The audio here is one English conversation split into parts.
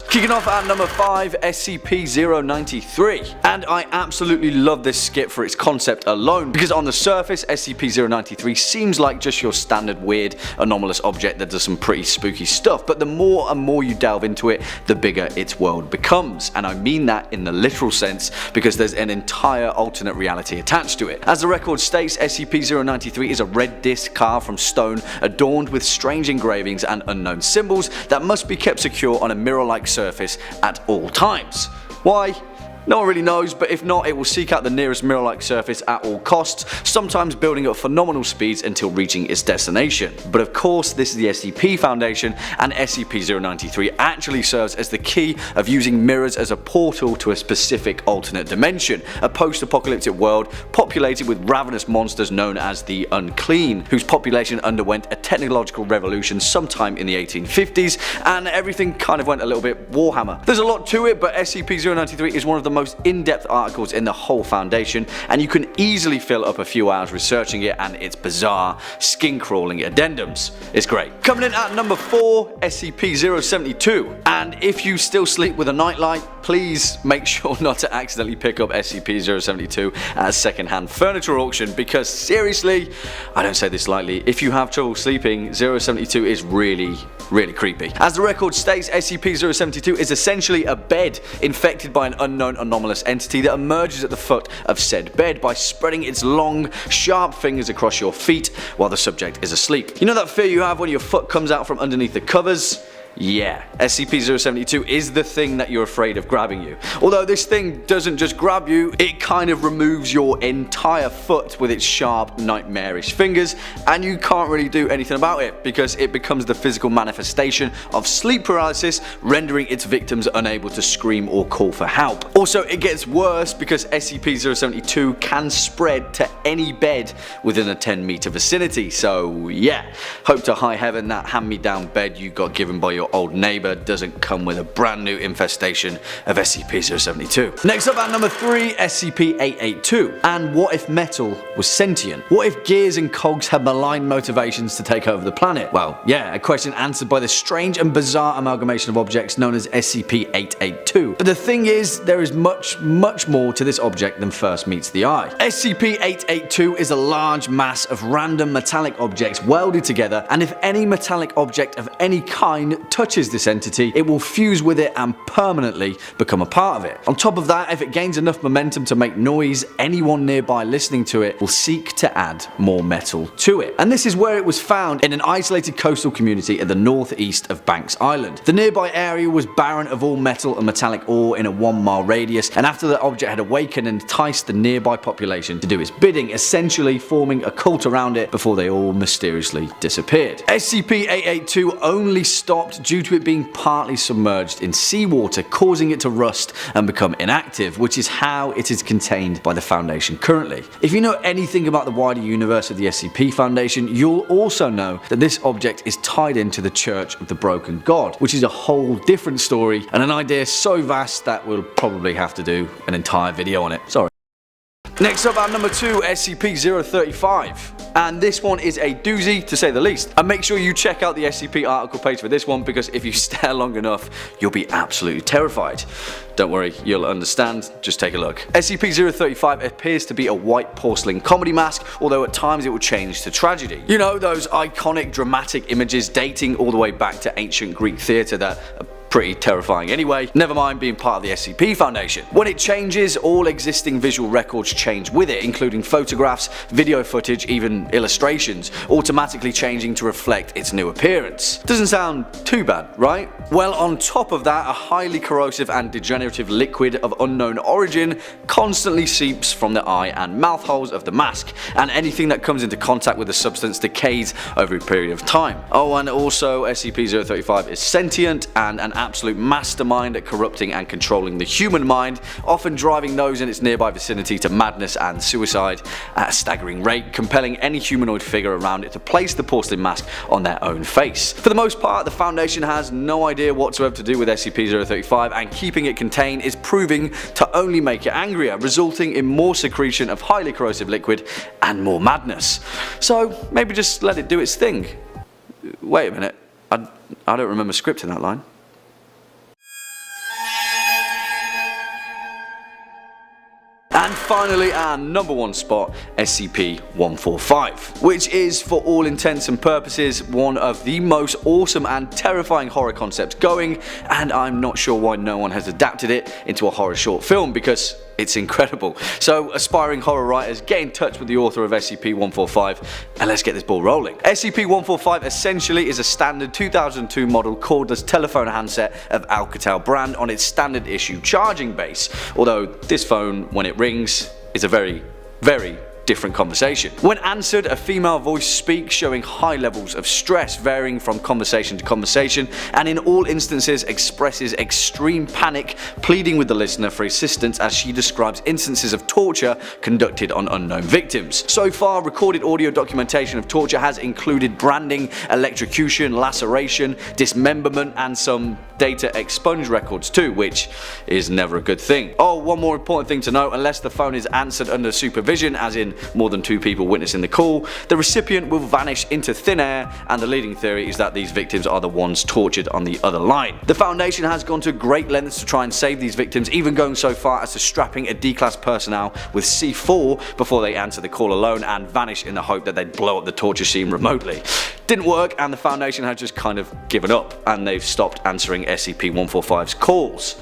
Kicking off at number 5, SCP-093. And I absolutely love this skit for its concept alone, because on the surface, SCP-093 seems like just your standard weird, anomalous object that does some pretty spooky stuff, but the more and more you delve into it, the bigger its world becomes. And I mean that in the literal sense, because there's an entire alternate reality attached to it. As the record states, SCP-093 is a red disc carved from stone, adorned with strange engravings and unknown symbols that must be kept secure on a mirror-like surface at all times. Why? No one really knows, but if not, it will seek out the nearest mirror-like surface at all costs, sometimes building at phenomenal speeds until reaching its destination. But of course, this is the SCP Foundation, and SCP-093 actually serves as the key of using mirrors as a portal to a specific alternate dimension, a post-apocalyptic world populated with ravenous monsters known as the Unclean, whose population underwent a technological revolution sometime in the 1850s, and everything kind of went a little bit Warhammer. There's a lot to it, but SCP-093 is one of the most in-depth articles in the whole Foundation, and you can easily fill up a few hours researching it and its bizarre, skin-crawling addendums. It's great. Coming in at number 4, SCP-072. And if you still sleep with a nightlight, please make sure not to accidentally pick up SCP-072 at a second-hand furniture auction, because seriously, I don't say this lightly, if you have trouble sleeping, 072 is really creepy. As the record states, SCP-072 is essentially a bed infected by an unknown anomalous entity that emerges at the foot of said bed by spreading its long, sharp fingers across your feet while the subject is asleep. You know that fear you have when your foot comes out from underneath the covers? Yeah, SCP-072 is the thing that you're afraid of grabbing you. Although this thing doesn't just grab you, it kind of removes your entire foot with its sharp, nightmarish fingers, and you can't really do anything about it because it becomes the physical manifestation of sleep paralysis, rendering its victims unable to scream or call for help. Also, it gets worse because SCP-072 can spread to any bed within a 10-meter vicinity, so yeah, hope to high heaven that hand-me-down bed you got given by your old neighbour doesn't come with a brand new infestation of SCP-072. Next up at number 3, SCP-882. And what if metal was sentient? What if gears and cogs had malign motivations to take over the planet? Well, yeah, a question answered by the strange and bizarre amalgamation of objects known as SCP-882. But the thing is, there is much more to this object than first meets the eye. SCP-882 is a large mass of random metallic objects welded together, and if any metallic object of any kind touches this entity, it will fuse with it and permanently become a part of it. On top of that, if it gains enough momentum to make noise, anyone nearby listening to it will seek to add more metal to it. And this is where it was found, in an isolated coastal community at the northeast of Banks Island. The nearby area was barren of all metal and metallic ore in a 1-mile radius, and after the object had awakened and enticed the nearby population to do its bidding, essentially forming a cult around it before they all mysteriously disappeared. SCP-882 only stopped due to it being partly submerged in seawater, causing it to rust and become inactive, which is how it is contained by the Foundation currently. If you know anything about the wider universe of the SCP Foundation, you'll also know that this object is tied into the Church of the Broken God, which is a whole different story and an idea so vast that we'll probably have to do an entire video on it. Sorry. Next up at number 2, SCP-035. And this one is a doozy to say the least. And make sure you check out the SCP article page for this one, because if you stare long enough, you'll be absolutely terrified. Don't worry, you'll understand, just take a look. SCP-035 appears to be a white porcelain comedy mask, although at times it will change to tragedy. You know, those iconic dramatic images dating all the way back to ancient Greek theatre that are pretty terrifying anyway, never mind being part of the SCP Foundation. When it changes, all existing visual records change with it, including photographs, video footage, even illustrations, automatically changing to reflect its new appearance. Doesn't sound too bad, right? Well, on top of that, a highly corrosive and degenerative liquid of unknown origin constantly seeps from the eye and mouth holes of the mask, and anything that comes into contact with the substance decays over a period of time. Oh, and also SCP-035 is sentient and an absolute mastermind at corrupting and controlling the human mind, often driving those in its nearby vicinity to madness and suicide at a staggering rate, compelling any humanoid figure around it to place the porcelain mask on their own face. For the most part, the Foundation has no idea whatsoever to do with SCP-035, and keeping it contained is proving to only make it angrier, resulting in more secretion of highly corrosive liquid and more madness. So maybe just let it do its thing. Wait a minute, I don't remember scripting that line. And finally, our number one spot, SCP-145, which is for all intents and purposes one of the most awesome and terrifying horror concepts going, and I'm not sure why no one has adapted it into a horror short film, because it's incredible. So aspiring horror writers, get in touch with the author of SCP-145 and let's get this ball rolling. SCP-145 essentially is a standard 2002 model cordless telephone handset of Alcatel brand on its standard issue charging base, although this phone, when it rings, is a very different conversation. When answered, a female voice speaks, showing high levels of stress varying from conversation to conversation, and in all instances expresses extreme panic, pleading with the listener for assistance as she describes instances of torture conducted on unknown victims. So far, recorded audio documentation of torture has included branding, electrocution, laceration, dismemberment, and some data expunged records too, which is never a good thing. Oh, one more important thing to note: unless the phone is answered under supervision, as in more than 2 people witnessing the call, the recipient will vanish into thin air, and the leading theory is that these victims are the ones tortured on the other line. The Foundation has gone to great lengths to try and save these victims, even going so far as to strapping a D-class personnel with C4 before they answer the call alone and vanish in the hope that they'd blow up the torture scene remotely. Didn't work, and the Foundation has just kind of given up, and they've stopped answering SCP-145's calls.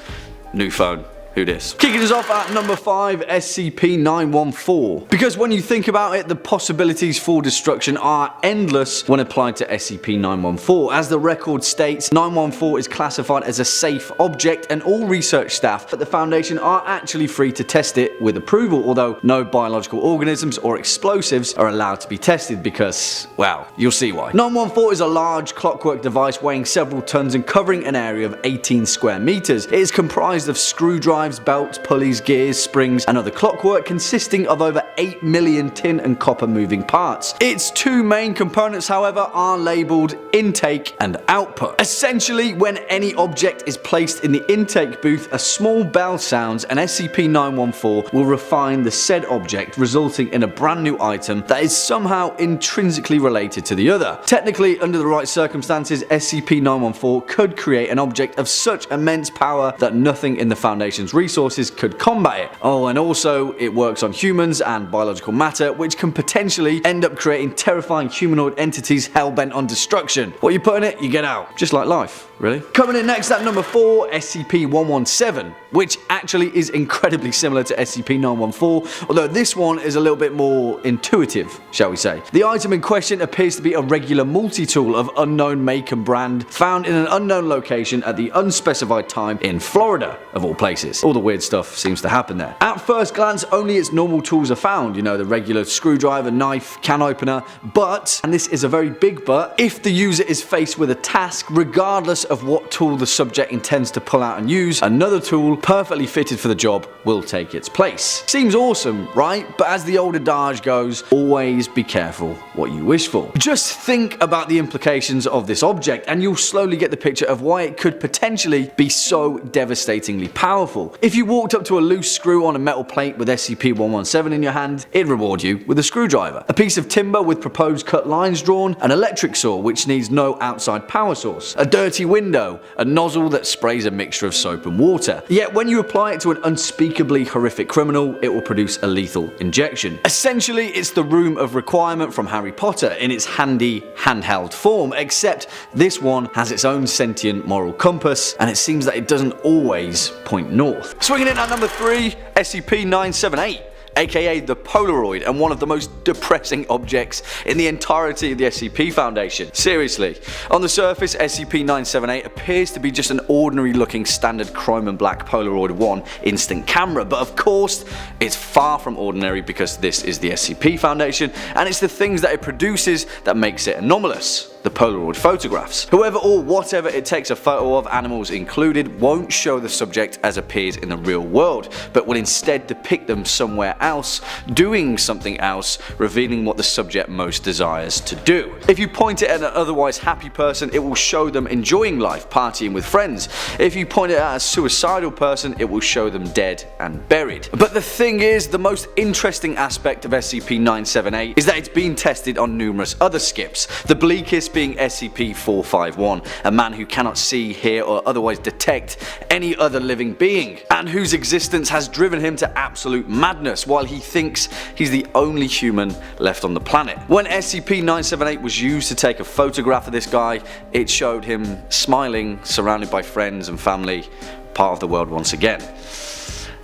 New phone. Who dis? Kicking us off at number 5, SCP-914. Because when you think about it, the possibilities for destruction are endless when applied to SCP-914. As the record states, 914 is classified as a safe object, and all research staff at the Foundation are actually free to test it with approval, although no biological organisms or explosives are allowed to be tested because, well, you'll see why. 914 is a large clockwork device weighing several tons and covering an area of 18 square meters. It is comprised of screwdrivers, belts, pulleys, gears, springs, and other clockwork, consisting of over 8 million tin and copper moving parts. Its 2 main components, however, are labelled intake and output. Essentially, when any object is placed in the intake booth, a small bell sounds and SCP-914 will refine the said object, resulting in a brand new item that is somehow intrinsically related to the other. Technically, under the right circumstances, SCP-914 could create an object of such immense power that nothing in the Foundation's resources could combat it. Oh, and also it works on humans and biological matter, which can potentially end up creating terrifying humanoid entities hell-bent on destruction. What you put in it, you get out. Just like life, really. Coming in next at number 4, SCP-117, which actually is incredibly similar to SCP-914, although this one is a little bit more intuitive, shall we say. The item in question appears to be a regular multi-tool of unknown make and brand, found in an unknown location at the unspecified time in Florida, of all places. All the weird stuff seems to happen there. At first glance, only its normal tools are found, you know, the regular screwdriver, knife, can opener, but, and this is a very big but, if the user is faced with a task, regardless of what tool the subject intends to pull out and use, another tool perfectly fitted for the job will take its place. Seems awesome, right? But as the old adage goes, always be careful what you wish for. Just think about the implications of this object and you'll slowly get the picture of why it could potentially be so devastatingly powerful. If you walked up to a loose screw on a metal plate with SCP-117 in your hand, it'd reward you with a screwdriver, a piece of timber with proposed cut lines drawn, an electric saw which needs no outside power source, a dirty window, a nozzle that sprays a mixture of soap and water. Yet when you apply it to an unspeakably horrific criminal, it will produce a lethal injection. Essentially, it's the room of requirement from Harry Potter in its handy handheld form, except this one has its own sentient moral compass, and it seems that it doesn't always point north. Swinging in at number 3, SCP-978. aka the Polaroid, and one of the most depressing objects in the entirety of the SCP Foundation. Seriously. On the surface, SCP-978 appears to be just an ordinary looking standard chrome and black Polaroid 1 instant camera, but of course it's far from ordinary because this is the SCP Foundation and it's the things that it produces that makes it anomalous. The Polaroid photographs. Whoever or whatever it takes a photo of, animals included, won't show the subject as appears in the real world, but will instead depict them somewhere else, doing something else, revealing what the subject most desires to do. If you point it at an otherwise happy person, it will show them enjoying life, partying with friends. If you point it at a suicidal person, it will show them dead and buried. But the thing is, the most interesting aspect of SCP-978 is that it's been tested on numerous other skips. The bleakest being SCP-451, a man who cannot see, hear, or otherwise detect any other living being, and whose existence has driven him to absolute madness while he thinks he's the only human left on the planet. When SCP-978 was used to take a photograph of this guy, it showed him smiling, surrounded by friends and family, part of the world once again.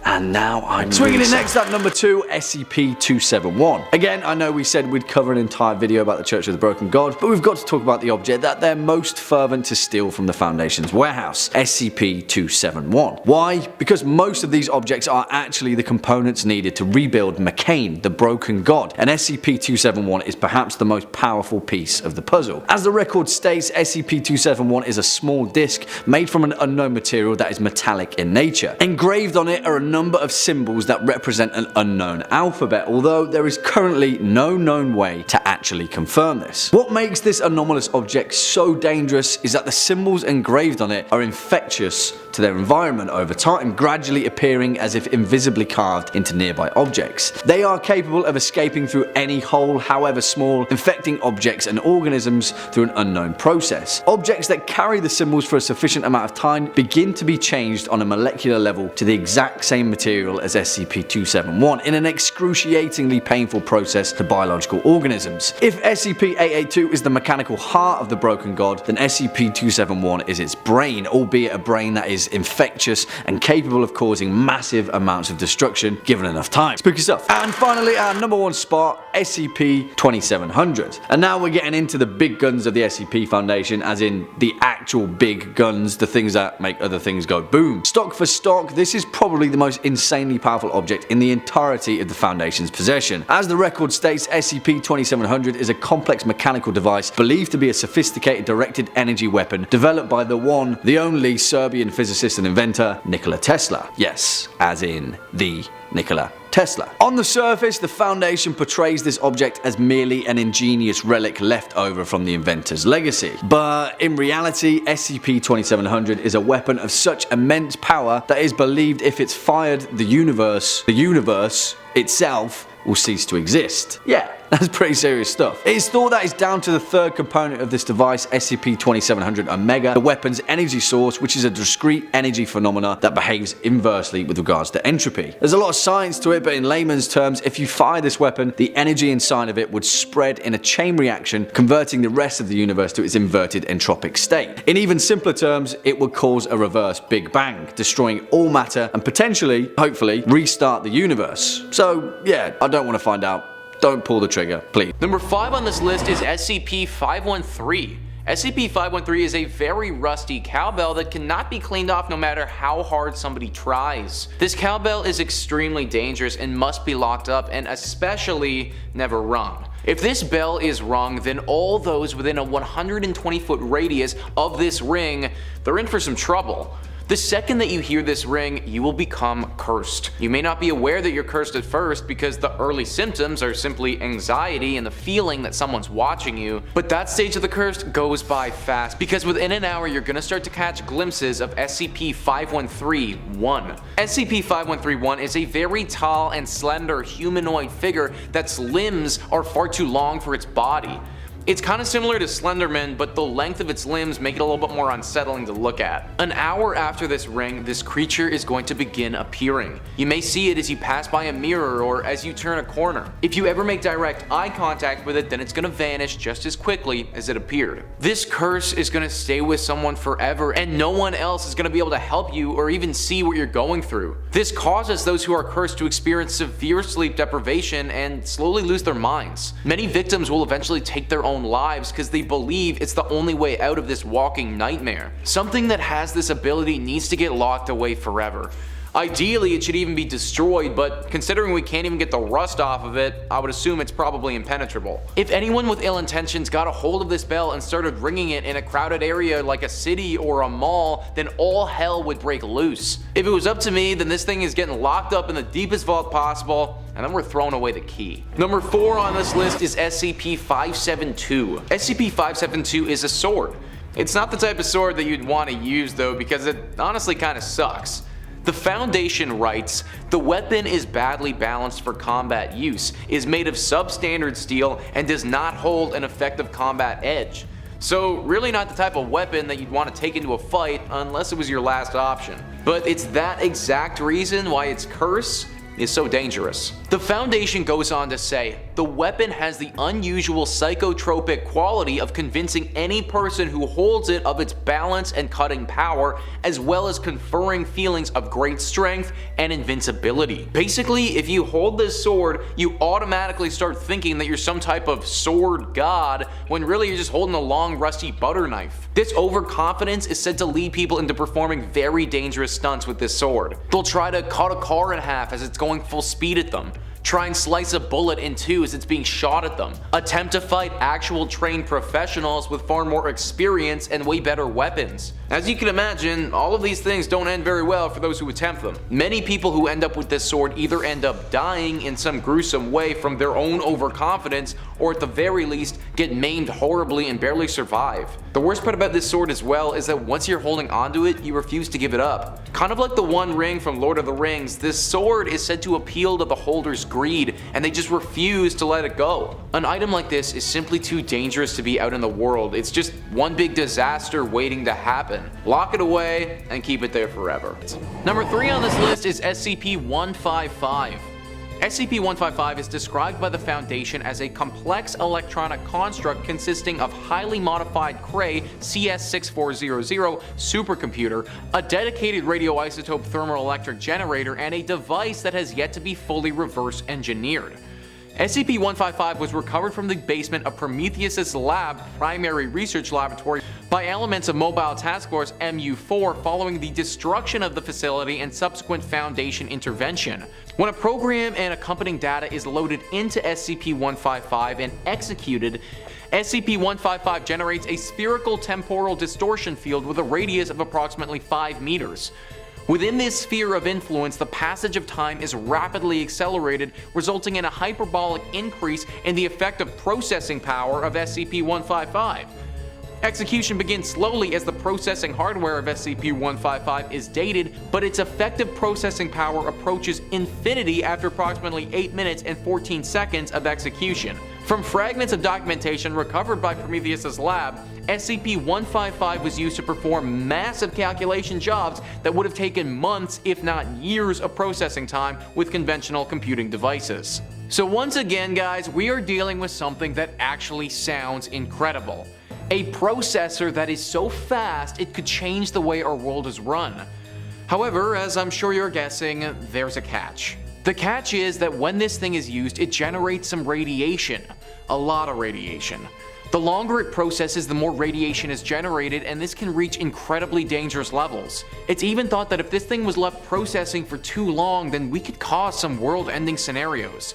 And now I'm swinging it next at number 2, SCP-271. Again, I know we said we'd cover an entire video about the Church of the Broken God, but we've got to talk about the object that they're most fervent to steal from the Foundation's warehouse, SCP-271. Why? Because most of these objects are actually the components needed to rebuild McCain, the Broken God, and SCP-271 is perhaps the most powerful piece of the puzzle. As the record states, SCP-271 is a small disc made from an unknown material that is metallic in nature. Engraved on it are a number of symbols that represent an unknown alphabet, although there is currently no known way to actually confirm this. What makes this anomalous object so dangerous is that the symbols engraved on it are infectious to their environment over time, gradually appearing as if invisibly carved into nearby objects. They are capable of escaping through any hole, however small, infecting objects and organisms through an unknown process. Objects that carry the symbols for a sufficient amount of time begin to be changed on a molecular level to the exact same material as SCP-271 in an excruciatingly painful process to biological organisms. If SCP-882 is the mechanical heart of the Broken God, then SCP-271 is its brain, albeit a brain that is infectious and capable of causing massive amounts of destruction given enough time. Spooky stuff. And finally, our number 1 spot, SCP-2700. And now we're getting into the big guns of the SCP Foundation, as in the actual big guns, the things that make other things go boom. Stock for stock, this is probably the most insanely powerful object in the entirety of the Foundation's possession. As the record states, SCP-2700 is a complex mechanical device believed to be a sophisticated directed energy weapon developed by the one, the only Serbian physicist and inventor, Nikola Tesla. Yes, as in the Nikola Tesla. On the surface, the Foundation portrays this object as merely an ingenious relic left over from the inventor's legacy. But in reality, SCP-2700 is a weapon of such immense power that it is believed if it's fired, the universe itself will cease to exist. Yeah, that's pretty serious stuff. It is thought that it's down to the third component of this device, SCP-2700 Omega, the weapon's energy source, which is a discrete energy phenomena that behaves inversely with regards to entropy. There's a lot of science to it, but in layman's terms, if you fire this weapon, the energy inside of it would spread in a chain reaction, converting the rest of the universe to its inverted entropic state. In even simpler terms, it would cause a reverse Big Bang, destroying all matter and potentially, hopefully, restart the universe. So yeah, I don't want to find out. Don't pull the trigger, please. Number 5 on this list is SCP-513. SCP-513 is a very rusty cowbell that cannot be cleaned off no matter how hard somebody tries. This cowbell is extremely dangerous and must be locked up, and especially never rung. If this bell is rung, then all those within a 120-foot radius of this ring, they're in for some trouble. The second that you hear this ring, you will become cursed. You may not be aware that you're cursed at first because the early symptoms are simply anxiety and the feeling that someone's watching you, but that stage of the curse goes by fast because within an hour you're gonna start to catch glimpses of SCP-513-1. SCP-513-1 is a very tall and slender humanoid figure that's limbs are far too long for its body. It's kind of similar to Slenderman, but the length of its limbs make it a little bit more unsettling to look at. An hour after this ring, this creature is going to begin appearing. You may see it as you pass by a mirror or as you turn a corner. If you ever make direct eye contact with it, then it's going to vanish just as quickly as it appeared. This curse is going to stay with someone forever, and no one else is going to be able to help you or even see what you're going through. This causes those who are cursed to experience severe sleep deprivation and slowly lose their minds. Many victims will eventually take their own lives because they believe it's the only way out of this walking nightmare. Something that has this ability needs to get locked away forever. Ideally, it should even be destroyed, but considering we can't even get the rust off of it, I would assume it's probably impenetrable. If anyone with ill intentions got a hold of this bell and started ringing it in a crowded area like a city or a mall, then all hell would break loose. If it was up to me, then this thing is getting locked up in the deepest vault possible, and then we're throwing away the key. Number 4 on this list is SCP-572. SCP-572 is a sword. It's not the type of sword that you'd want to use though, because it honestly kind of sucks. The Foundation writes, the weapon is badly balanced for combat use, is made of substandard steel, and does not hold an effective combat edge. So really not the type of weapon that you'd want to take into a fight unless it was your last option. But it's that exact reason why its curse is so dangerous. The Foundation goes on to say, the weapon has the unusual psychotropic quality of convincing any person who holds it of its balance and cutting power, as well as conferring feelings of great strength and invincibility. Basically, if you hold this sword, you automatically start thinking that you're some type of sword god, when really you're just holding a long rusty butter knife. This overconfidence is said to lead people into performing very dangerous stunts with this sword. They'll try to cut a car in half as it's going full speed at them, try and slice a bullet in two as it's being shot at them, attempt to fight actual trained professionals with far more experience and way better weapons. As you can imagine, all of these things don't end very well for those who attempt them. Many people who end up with this sword either end up dying in some gruesome way from their own overconfidence, or at the very least get maimed horribly and barely survive. The worst part about this sword as well is that once you're holding onto it, you refuse to give it up. Kind of like the One Ring from Lord of the Rings, this sword is said to appeal to the holder's greed, and they just refuse to let it go. An item like this is simply too dangerous to be out in the world. It's just one big disaster waiting to happen. Lock it away and keep it there forever. Number 3 on this list is SCP-155. SCP-155 is described by the Foundation as a complex electronic construct consisting of highly modified Cray CS6400 supercomputer, a dedicated radioisotope thermoelectric generator, and a device that has yet to be fully reverse engineered. SCP-155 was recovered from the basement of Prometheus's lab primary research laboratory by elements of Mobile Task Force MU-4 following the destruction of the facility and subsequent Foundation intervention. When a program and accompanying data is loaded into SCP-155 and executed, SCP-155 generates a spherical temporal distortion field with a radius of approximately 5 meters. Within this sphere of influence, the passage of time is rapidly accelerated, resulting in a hyperbolic increase in the effective processing power of SCP-155. Execution begins slowly as the processing hardware of SCP-155 is dated, but its effective processing power approaches infinity after approximately 8 minutes and 14 seconds of execution. From fragments of documentation recovered by Prometheus's lab, SCP-155 was used to perform massive calculation jobs that would have taken months, if not years, of processing time with conventional computing devices. So once again, guys, we are dealing with something that actually sounds incredible. A processor that is so fast it could change the way our world is run. However, as I'm sure you're guessing, there's a catch. The catch is that when this thing is used, it generates some radiation. A lot of radiation. The longer it processes, the more radiation is generated, and this can reach incredibly dangerous levels. It's even thought that if this thing was left processing for too long, then we could cause some world-ending scenarios.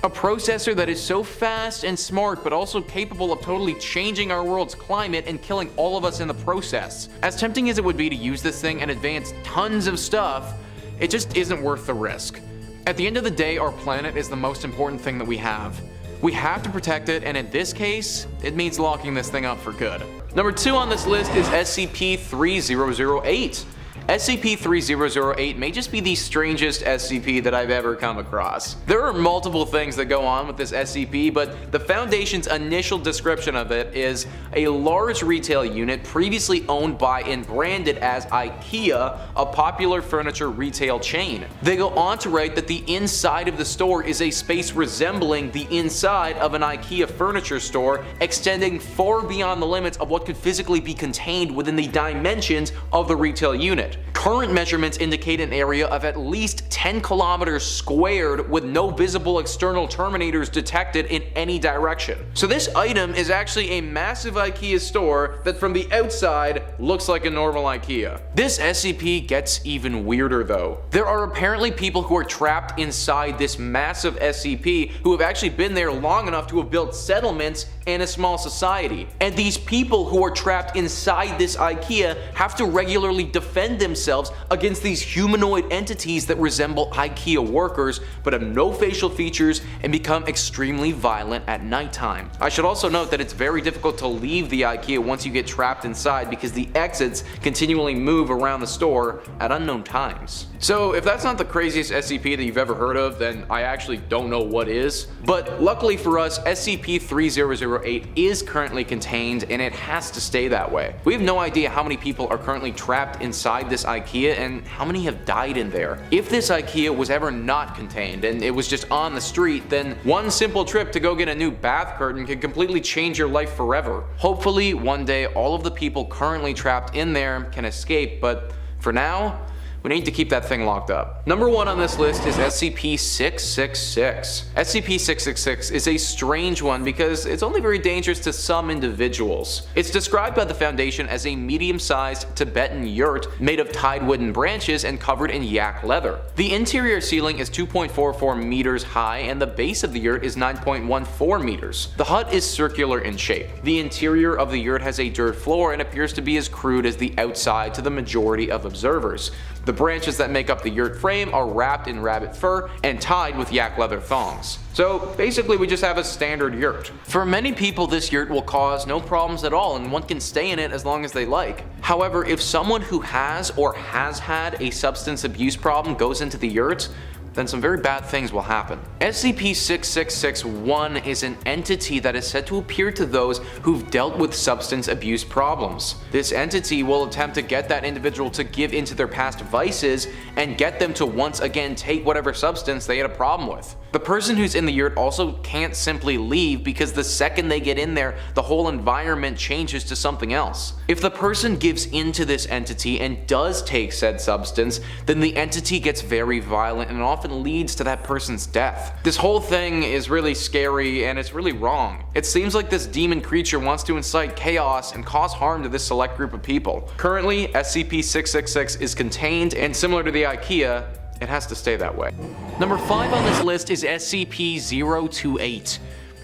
A processor that is so fast and smart, but also capable of totally changing our world's climate and killing all of us in the process. As tempting as it would be to use this thing and advance tons of stuff, it just isn't worth the risk. At the end of the day, our planet is the most important thing that we have. We have to protect it, and in this case, it means locking this thing up for good. Number 2 on this list is SCP-3008. SCP-3008 may just be the strangest SCP that I've ever come across. There are multiple things that go on with this SCP, but the Foundation's initial description of it is a large retail unit previously owned by and branded as IKEA, a popular furniture retail chain. They go on to write that the inside of the store is a space resembling the inside of an IKEA furniture store, extending far beyond the limits of what could physically be contained within the dimensions of the retail unit. Current measurements indicate an area of at least 10 kilometers squared with no visible external terminators detected in any direction. So this item is actually a massive IKEA store that from the outside looks like a normal IKEA. This SCP gets even weirder though. There are apparently people who are trapped inside this massive SCP who have actually been there long enough to have built settlements and a small society. And these people who are trapped inside this IKEA have to regularly defend themselves against these humanoid entities that resemble IKEA workers but have no facial features and become extremely violent at nighttime. I should also note that it's very difficult to leave the IKEA once you get trapped inside because the exits continually move around the store at unknown times. So if that's not the craziest SCP that you've ever heard of, then I actually don't know what is. But luckily for us, SCP-3008 is currently contained and it has to stay that way. We have no idea how many people are currently trapped inside this IKEA and how many have died in there. If this IKEA was ever not contained and it was just on the street, then one simple trip to go get a new bath curtain could completely change your life forever. Hopefully one day all of the people currently trapped in there can escape, but for now, we need to keep that thing locked up. Number 1 on this list is SCP-666. SCP-666 is a strange one because it's only very dangerous to some individuals. It's described by the Foundation as a medium-sized Tibetan yurt made of tied wooden branches and covered in yak leather. The interior ceiling is 2.44 meters high and the base of the yurt is 9.14 meters. The hut is circular in shape. The interior of the yurt has a dirt floor and appears to be as crude as the outside to the majority of observers. The branches that make up the yurt frame are wrapped in rabbit fur and tied with yak leather thongs. So basically we just have a standard yurt. For many people this yurt will cause no problems at all and one can stay in it as long as they like. However, if someone who has or has had a substance abuse problem goes into the yurt, then some very bad things will happen. SCP-6661 is an entity that is said to appear to those who've dealt with substance abuse problems. This entity will attempt to get that individual to give into their past vices and get them to once again take whatever substance they had a problem with. The person who's in the yurt also can't simply leave because the second they get in there, the whole environment changes to something else. If the person gives into this entity and does take said substance, then the entity gets very violent and often leads to that person's death. This whole thing is really scary and it's really wrong. It seems like this demon creature wants to incite chaos and cause harm to this select group of people. Currently, SCP-666 is contained and similar to the IKEA, it has to stay that way. Number 5 on this list is SCP-028.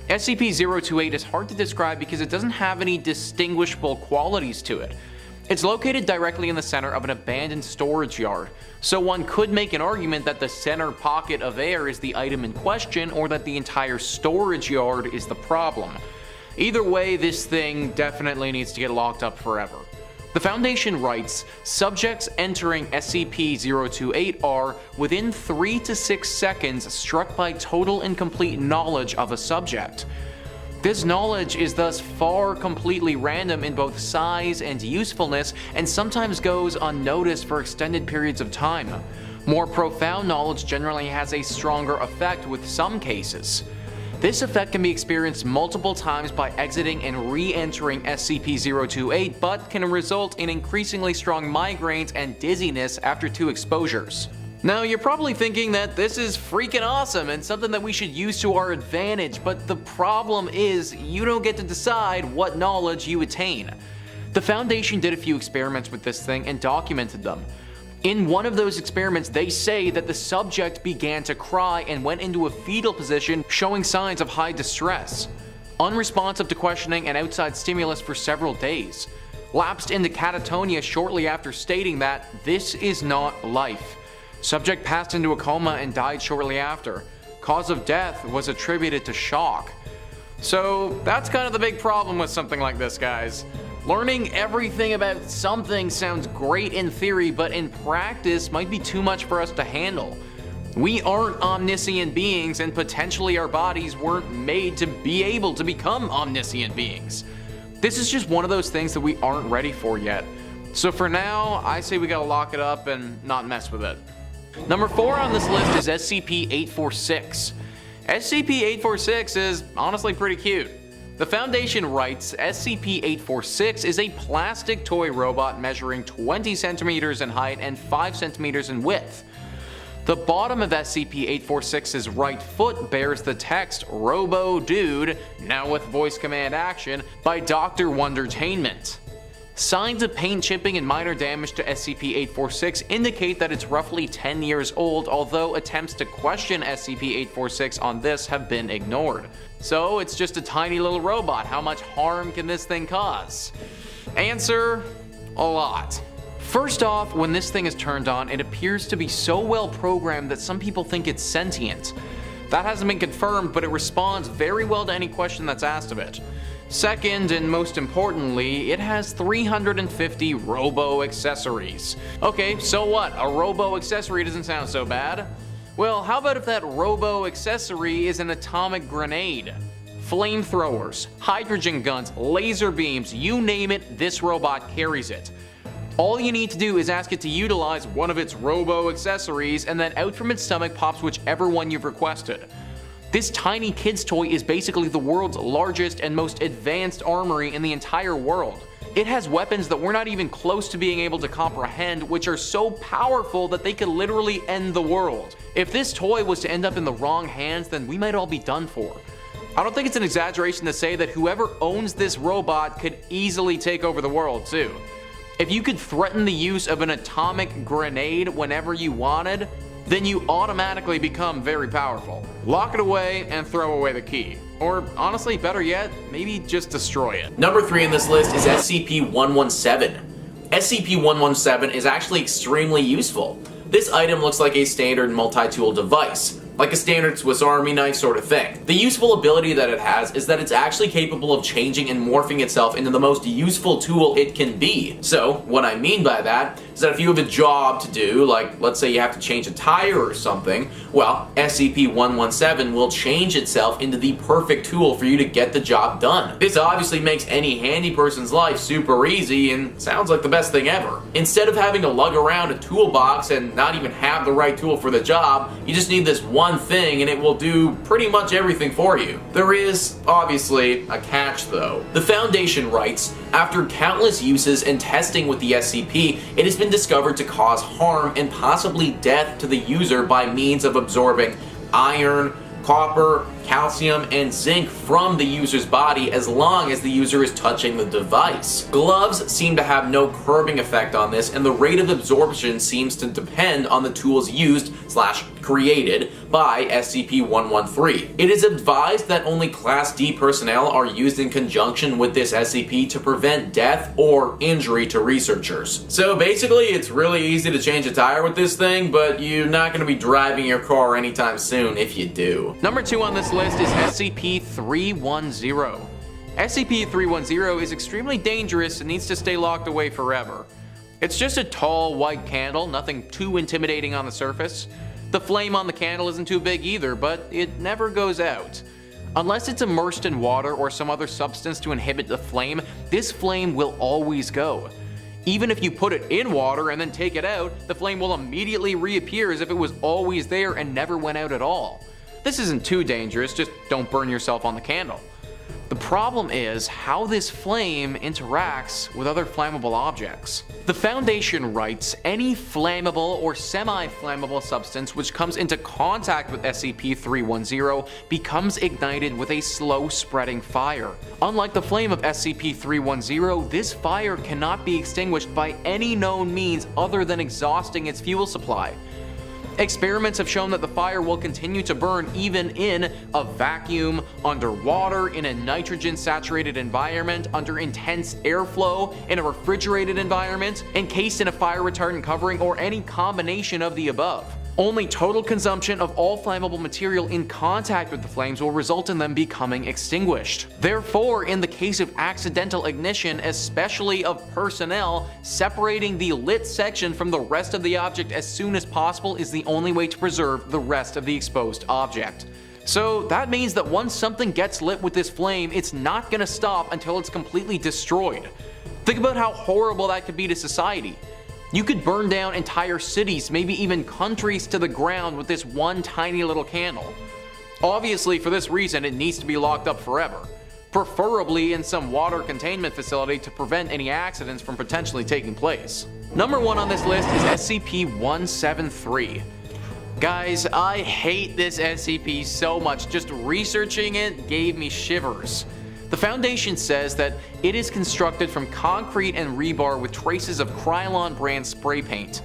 SCP-028 is hard to describe because it doesn't have any distinguishable qualities to it. It's located directly in the center of an abandoned storage yard, so one could make an argument that the center pocket of air is the item in question or that the entire storage yard is the problem. Either way, this thing definitely needs to get locked up forever. The Foundation writes, subjects entering SCP-028 are, within 3 to 6 seconds, struck by total and complete knowledge of a subject. This knowledge is thus far completely random in both size and usefulness, and sometimes goes unnoticed for extended periods of time. More profound knowledge generally has a stronger effect with some cases. This effect can be experienced multiple times by exiting and re-entering SCP-028, but can result in increasingly strong migraines and dizziness after 2 exposures. Now, you're probably thinking that this is freaking awesome and something that we should use to our advantage, but the problem is you don't get to decide what knowledge you attain. The Foundation did a few experiments with this thing and documented them. In one of those experiments, they say that the subject began to cry and went into a fetal position, showing signs of high distress. Unresponsive to questioning and outside stimulus for several days. Lapsed into catatonia shortly after stating that this is not life. Subject passed into a coma and died shortly after. Cause of death was attributed to shock. So that's kind of the big problem with something like this, guys. Learning everything about something sounds great in theory, but in practice might be too much for us to handle. We aren't omniscient beings, and potentially our bodies weren't made to be able to become omniscient beings. This is just one of those things that we aren't ready for yet. So for now, I say we gotta lock it up and not mess with it. Number 4 on this list is SCP-846. SCP-846 is honestly pretty cute. The Foundation writes, SCP-846 is a plastic toy robot measuring 20 centimeters in height and 5 centimeters in width. The bottom of SCP-846's right foot bears the text Robo Dude, now with voice command action, by Dr. Wondertainment. Signs of paint chipping and minor damage to SCP-846 indicate that it's roughly 10 years old, although attempts to question SCP-846 on this have been ignored. So it's just a tiny little robot. How much harm can this thing cause? Answer: a lot. First off, when this thing is turned on, it appears to be so well programmed that some people think it's sentient. That hasn't been confirmed, but it responds very well to any question that's asked of it. Second, and most importantly, it has 350 robo-accessories. Okay, so what? A robo-accessory doesn't sound so bad. Well, how about if that robo-accessory is an atomic grenade? Flamethrowers, hydrogen guns, laser beams, you name it, this robot carries it. All you need to do is ask it to utilize one of its robo-accessories, and then out from its stomach pops whichever one you've requested. This tiny kid's toy is basically the world's largest and most advanced armory in the entire world. It has weapons that we're not even close to being able to comprehend, which are so powerful that they could literally end the world. If this toy was to end up in the wrong hands, then we might all be done for. I don't think it's an exaggeration to say that whoever owns this robot could easily take over the world too. If you could threaten the use of an atomic grenade whenever you wanted, then you automatically become very powerful. Lock it away and throw away the key. Or honestly, better yet, maybe just destroy it. Number 3 on this list is SCP-117. SCP-117 is actually extremely useful. This item looks like a standard multi-tool device, like a standard Swiss Army knife sort of thing. The useful ability that it has is that it's actually capable of changing and morphing itself into the most useful tool it can be. So, what I mean by that is that if you have a job to do, like let's say you have to change a tire or something, well, SCP-117 will change itself into the perfect tool for you to get the job done. This obviously makes any handy person's life super easy and sounds like the best thing ever. Instead of having to lug around a toolbox and not even have the right tool for the job, you just need this one thing and it will do pretty much everything for you. There is, obviously, a catch though. The Foundation writes, after countless uses and testing with the SCP, it has been discovered to cause harm and possibly death to the user by means of absorbing iron, copper, calcium, and zinc from the user's body as long as the user is touching the device. Gloves seem to have no curbing effect on this, and the rate of absorption seems to depend on the tools used/created by SCP-113. It is advised that only Class D personnel are used in conjunction with this SCP to prevent death or injury to researchers. So basically, it's really easy to change a tire with this thing, but you're not going to be driving your car anytime soon if you do. Number 2 on this list is SCP-310. SCP-310 is extremely dangerous and needs to stay locked away forever. It's just a tall white candle, nothing too intimidating on the surface. The flame on the candle isn't too big either, but it never goes out. Unless it's immersed in water or some other substance to inhibit the flame, this flame will always go. Even if you put it in water and then take it out, the flame will immediately reappear as if it was always there and never went out at all. This isn't too dangerous, just don't burn yourself on the candle. The problem is how this flame interacts with other flammable objects. The Foundation writes, any flammable or semi-flammable substance which comes into contact with SCP-310 becomes ignited with a slow-spreading fire. Unlike the flame of SCP-310, this fire cannot be extinguished by any known means other than exhausting its fuel supply. Experiments have shown that the fire will continue to burn even in a vacuum, underwater, in a nitrogen-saturated environment, under intense airflow, in a refrigerated environment, encased in a fire retardant covering, or any combination of the above. Only total consumption of all flammable material in contact with the flames will result in them becoming extinguished. Therefore, in the case of accidental ignition, especially of personnel, separating the lit section from the rest of the object as soon as possible is the only way to preserve the rest of the exposed object. So that means that once something gets lit with this flame, it's not going to stop until it's completely destroyed. Think about how horrible that could be to society. You could burn down entire cities, maybe even countries to the ground with this one tiny little candle. Obviously, for this reason, it needs to be locked up forever, preferably in some water containment facility to prevent any accidents from potentially taking place. Number 1 on this list is SCP-173. Guys, I hate this SCP so much, just researching it gave me shivers. The Foundation says that it is constructed from concrete and rebar with traces of Krylon brand spray paint.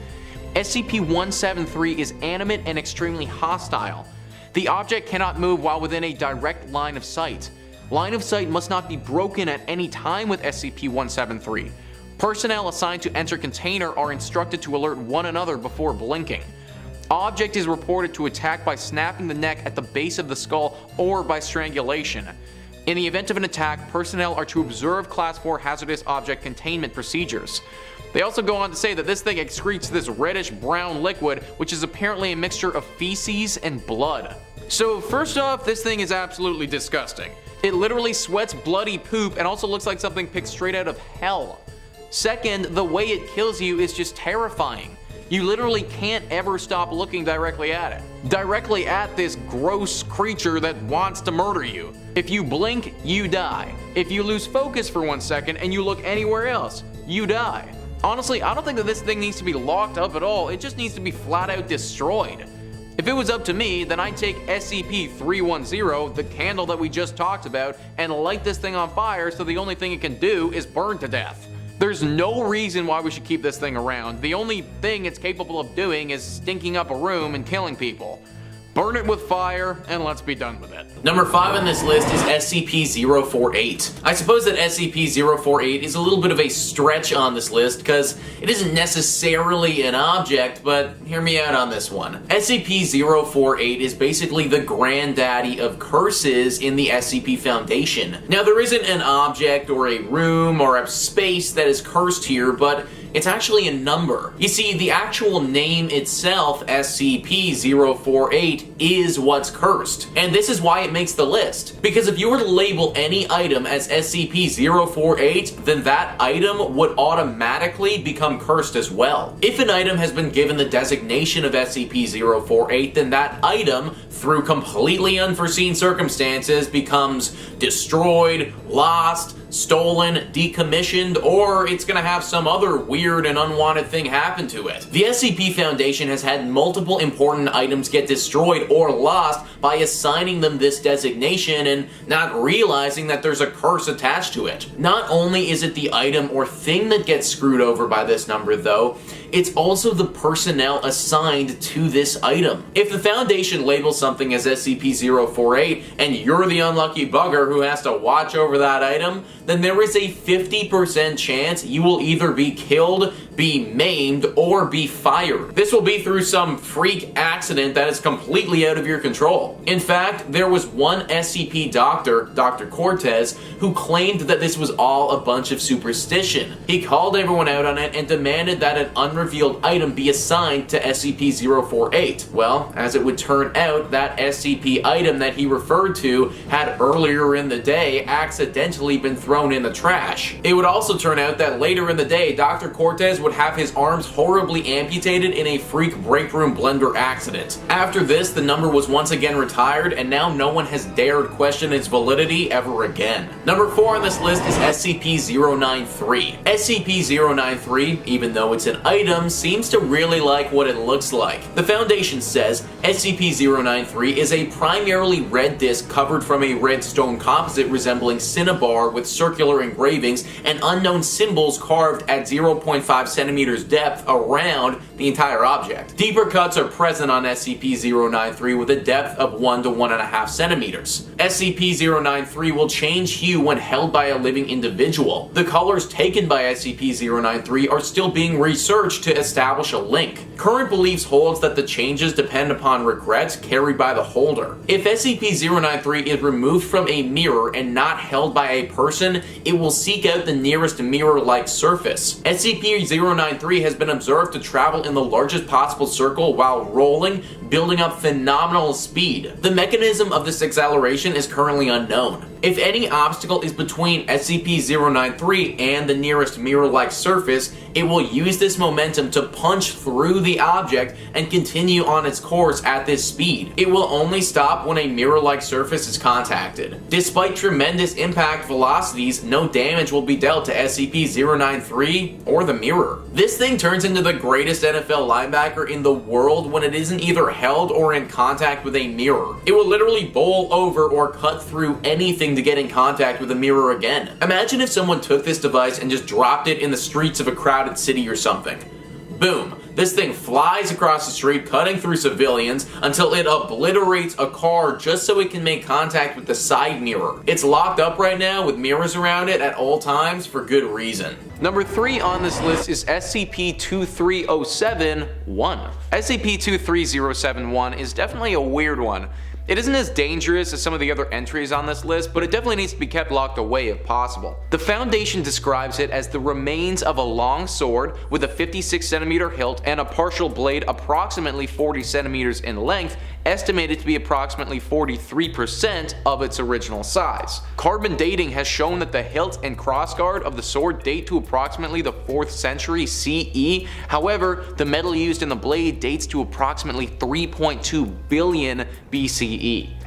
SCP-173 is animate and extremely hostile. The object cannot move while within a direct line of sight. Line of sight must not be broken at any time with SCP-173. Personnel assigned to enter container are instructed to alert one another before blinking. Object is reported to attack by snapping the neck at the base of the skull or by strangulation. In the event of an attack, personnel are to observe Class 4 hazardous object containment procedures. They also go on to say that this thing excretes this reddish brown liquid, which is apparently a mixture of feces and blood. So first off, this thing is absolutely disgusting. It literally sweats bloody poop and also looks like something picked straight out of hell. Second, the way it kills you is just terrifying. You literally can't ever stop looking directly at it. Directly at this gross creature that wants to murder you. If you blink, you die. If you lose focus for 1 second and you look anywhere else, you die. Honestly, I don't think that this thing needs to be locked up at all, it just needs to be flat out destroyed. If it was up to me, then I'd take SCP-310, the candle that we just talked about, and light this thing on fire so the only thing it can do is burn to death. There's no reason why we should keep this thing around. The only thing it's capable of doing is stinking up a room and killing people. Burn it with fire, and let's be done with it. Number 5 on this list is SCP-048. I suppose that SCP-048 is a little bit of a stretch on this list because it isn't necessarily an object, but hear me out on this one. SCP-048 is basically the granddaddy of curses in the SCP Foundation. Now, there isn't an object or a room or a space that is cursed here, but it's actually a number. You see, the actual name itself, SCP-048, is what's cursed. And this is why it makes the list. Because if you were to label any item as SCP-048, then that item would automatically become cursed as well. If an item has been given the designation of SCP-048, then that item, through completely unforeseen circumstances, becomes destroyed, lost, stolen, decommissioned, or it's gonna have some other weird and unwanted thing happen to it. The SCP Foundation has had multiple important items get destroyed or lost by assigning them this designation and not realizing that there's a curse attached to it. Not only is it the item or thing that gets screwed over by this number though, it's also the personnel assigned to this item. If the Foundation labels something as SCP-048 and you're the unlucky bugger who has to watch over that item, then there is a 50% chance you will either be killed, be maimed, or be fired. This will be through some freak accident that is completely out of your control. In fact, there was one SCP doctor, Dr. Cortez, who claimed that this was all a bunch of superstition. He called everyone out on it and demanded that an unrevealed item be assigned to SCP-048. Well, as it would turn out, that SCP item that he referred to had earlier in the day accidentally been thrown in the trash. It would also turn out that later in the day, Dr. Cortez would have his arms horribly amputated in a freak break room blender accident. After this, the number was once again retired, and now no one has dared question its validity ever again. Number 4 on this list is SCP-093. SCP-093, even though it's an item, seems to really like what it looks like. The Foundation says SCP-093 is a primarily red disc covered from a red stone composite resembling cinnabar with circular engravings and unknown symbols carved at 0.5 centimeters depth around the entire object. Deeper cuts are present on SCP-093 with a depth of 1 to 1.5 centimeters. SCP-093 will change hue when held by a living individual. The colors taken by SCP-093 are still being researched to establish a link. Current beliefs holds that the changes depend upon regrets carried by the holder. If SCP-093 is removed from a mirror and not held by a person, it will seek out the nearest mirror-like surface. SCP-093 has been observed to travel in the largest possible circle while rolling, building up phenomenal speed. The mechanism of this acceleration is currently unknown. If any obstacle is between SCP-093 and the nearest mirror-like surface, it will use this momentum to punch through the object and continue on its course at this speed. It will only stop when a mirror-like surface is contacted. Despite tremendous impact velocities, no damage will be dealt to SCP-093 or the mirror. This thing turns into the greatest NFL linebacker in the world when it isn't either held or in contact with a mirror. It will literally bowl over or cut through anything to get in contact with a mirror again. Imagine if someone took this device and just dropped it in the streets of a crowded city or something. Boom. This thing flies across the street, cutting through civilians until it obliterates a car just so it can make contact with the side mirror. It's locked up right now with mirrors around it at all times for good reason. Number 3 on this list is SCP-23071. SCP-23071 is definitely a weird one. It isn't as dangerous as some of the other entries on this list, but it definitely needs to be kept locked away if possible. The Foundation describes it as the remains of a long sword with a 56cm hilt and a partial blade approximately 40 centimeters in length, estimated to be approximately 43% of its original size. Carbon dating has shown that the hilt and crossguard of the sword date to approximately the 4th century CE. However, the metal used in the blade dates to approximately 3.2 billion BCE.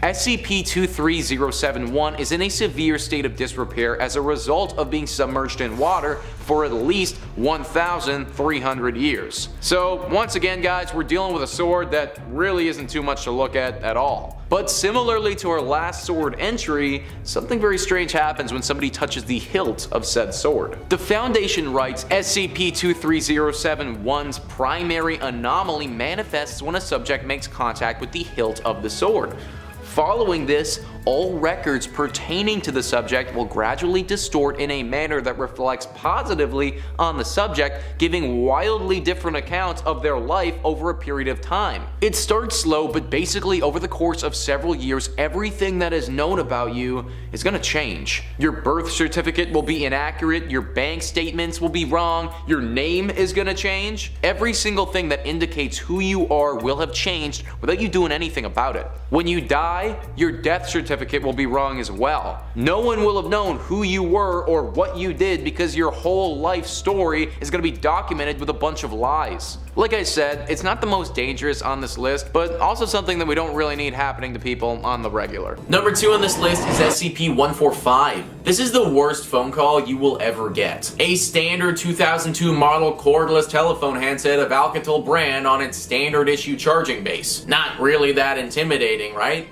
SCP-23071 is in a severe state of disrepair as a result of being submerged in water for at least 1,300 years. So once again guys, we're dealing with a sword that really isn't too much to look at all. But similarly to our last sword entry, something very strange happens when somebody touches the hilt of said sword. The Foundation writes SCP-23071's primary anomaly manifests when a subject makes contact with the hilt of the sword. Following this, all records pertaining to the subject will gradually distort in a manner that reflects positively on the subject, giving wildly different accounts of their life over a period of time. It starts slow, but basically over the course of several years, everything that is known about you is going to change. Your birth certificate will be inaccurate, your bank statements will be wrong, your name is going to change. Every single thing that indicates who you are will have changed without you doing anything about it. When you die, your death certificate will be wrong as well. No one will have known who you were or what you did because your whole life story is going to be documented with a bunch of lies. Like I said, it's not the most dangerous on this list, but also something that we don't really need happening to people on the regular. Number 2 on this list is SCP-145. This is the worst phone call you will ever get. A standard 2002 model cordless telephone handset of Alcatel brand on its standard issue charging base. Not really that intimidating, right?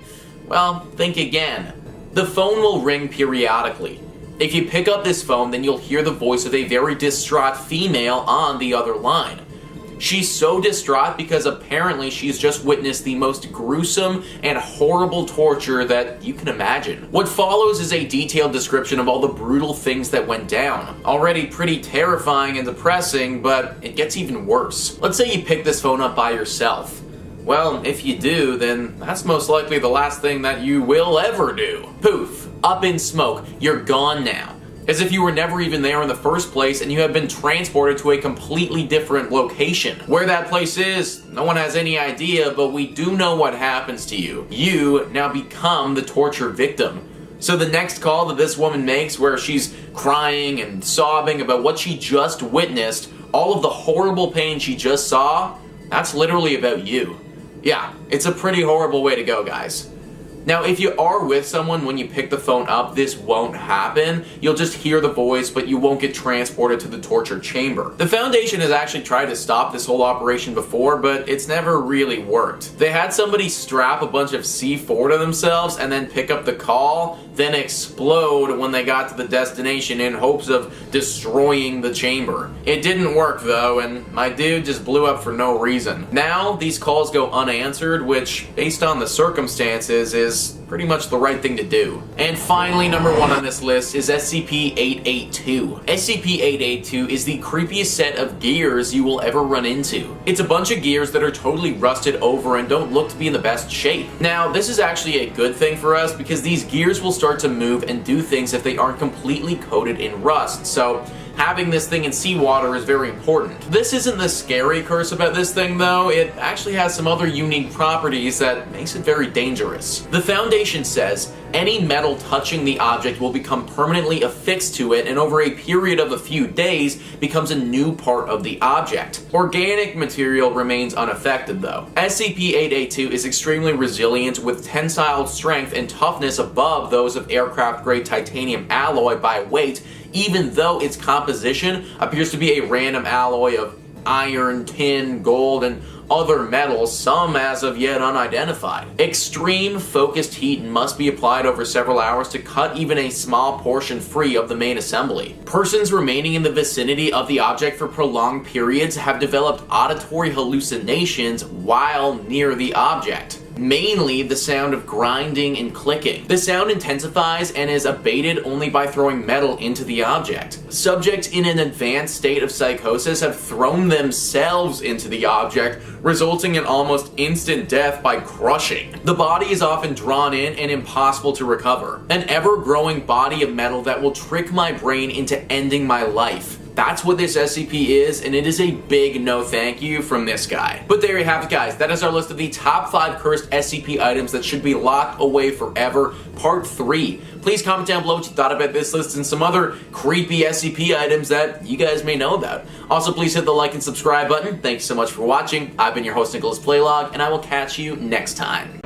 Well, think again. The phone will ring periodically. If you pick up this phone, then you'll hear the voice of a very distraught female on the other line. She's so distraught because apparently she's just witnessed the most gruesome and horrible torture that you can imagine. What follows is a detailed description of all the brutal things that went down. Already pretty terrifying and depressing, but it gets even worse. Let's say you pick this phone up by yourself. Well, if you do, then that's most likely the last thing that you will ever do. Poof, up in smoke, you're gone now. As if you were never even there in the first place and you have been transported to a completely different location. Where that place is, no one has any idea, but we do know what happens to you. You now become the torture victim. So the next call that this woman makes where she's crying and sobbing about what she just witnessed, all of the horrible pain she just saw, that's literally about you. Yeah, it's a pretty horrible way to go, guys. Now, if you are with someone when you pick the phone up, this won't happen. You'll just hear the voice, but you won't get transported to the torture chamber. The Foundation has actually tried to stop this whole operation before, but it's never really worked. They had somebody strap a bunch of C4 to themselves and then pick up the call, then explode when they got to the destination in hopes of destroying the chamber. It didn't work though, and my dude just blew up for no reason. Now, these calls go unanswered, which, based on the circumstances, is pretty much the right thing to do. And finally, number 1 on this list is SCP-882. SCP-882 is the creepiest set of gears you will ever run into. It's a bunch of gears that are totally rusted over and don't look to be in the best shape. Now, this is actually a good thing for us because these gears will start to move and do things if they aren't completely coated in rust, so having this thing in seawater is very important. This isn't the scary curse about this thing though, it actually has some other unique properties that makes it very dangerous. The Foundation says any metal touching the object will become permanently affixed to it and over a period of a few days becomes a new part of the object. Organic material remains unaffected though. SCP-882 is extremely resilient with tensile strength and toughness above those of aircraft grade titanium alloy by weight, even though its composition appears to be a random alloy of iron, tin, gold, and other metals, some as of yet unidentified. Extreme focused heat must be applied over several hours to cut even a small portion free of the main assembly. Persons remaining in the vicinity of the object for prolonged periods have developed auditory hallucinations while near the object. mainly the sound of grinding and clicking. The sound intensifies and is abated only by throwing metal into the object. Subjects in an advanced state of psychosis have thrown themselves into the object, resulting in almost instant death by crushing. The body is often drawn in and impossible to recover. An ever-growing body of metal that will trick my brain into ending my life. That's what this SCP is, and it is a big no thank you from this guy. But there you have it, guys. That is our list of the top 5 cursed SCP items that should be locked away forever, part 3. Please comment down below what you thought about this list and some other creepy SCP items that you guys may know about. Also, please hit the like and subscribe button. Thank you so much for watching. I've been your host, Nicholas Playlog, and I will catch you next time.